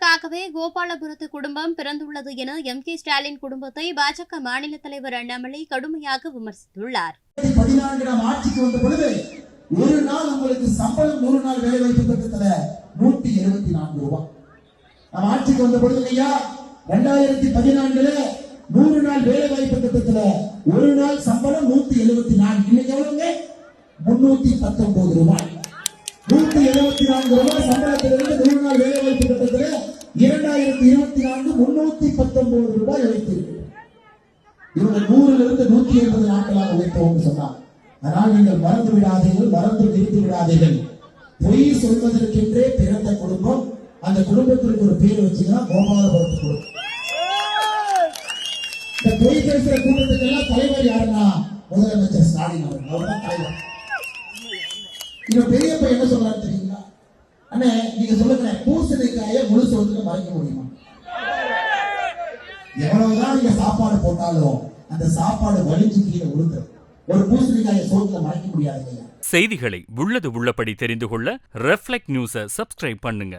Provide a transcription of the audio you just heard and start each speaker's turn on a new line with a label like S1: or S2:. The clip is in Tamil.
S1: இதற்காகவே கோபாலபுரத்து குடும்பம் பிறந்துள்ளது என கே ஸ்டாலின் குடும்பத்தை பாஜக மாநில தலைவர் அண்ணாமலை கடுமையாக விமர்சித்துள்ளார்.
S2: 14 ஆட்சிக்கு வந்த பொழுது ஒரு நாள் உங்களுக்கு சம்பளம் 100 நாள் வேலை வாய்ப்பு திட்டத்துல 174 ரூபாய். நம்ம ஆட்சிக்கு வந்த பொழுது ஐயா 2014 100 நாள் வேலை வாய்ப்பு திட்டத்துல ஒரு நாள் சம்பளம் 174. இன்னைக்கு எவ்வளவுங்க? 319 ரூபாய். 174 ரூபாய் சம்பளத்திலிருந்து 100 நாள் வேலை வாய்ப்பு திட்டத்துல 2024 319 ரூபாய் வைத்திருக்கு. இவங்க 100 இருந்து 180 நாட்களாக உயர்த்தவும் சொன்னார். ஆனால் நீங்கள் மறந்து விடாதீர்கள், மறந்து நிறுத்தி விடாதீர்கள். பொய் சொல்வதற்கென்றே பிறந்த குடும்பம். அந்த குடும்பத்திற்கு ஒரு பேர் வச்சுன்னா கோபாலபுரத்து குடும்பம். இந்த பொய் பேசுற கூட்டத்துக்கெல்லாம் தலைவர் யாருன்னா முதலமைச்சர் ஸ்டாலின் அவர்கள். அவர்தான் தலைவர். இவன் பெரியப்ப என்ன சொல்றாரு தெரியுங்களா? அண்ணே நீங்க சொல்லுங்க, பூசணிக்காய முழு சோத்துல மறைக்க முடியுமா? எவ்வளவுதான் நீங்க சாப்பாடு போட்டாலும் அந்த சாப்பாடு வலிஞ்சு கீழே விழுந்து ஒரு பூசணிக்காய சோத்துல மறைக்க முடியாது.
S3: செய்திகளை உள்ளது உள்ளபடி தெரிந்து கொள்ள ரெஃப்ளெக்ட் நியூஸை சப்ஸ்கிரைப் பண்ணுங்க.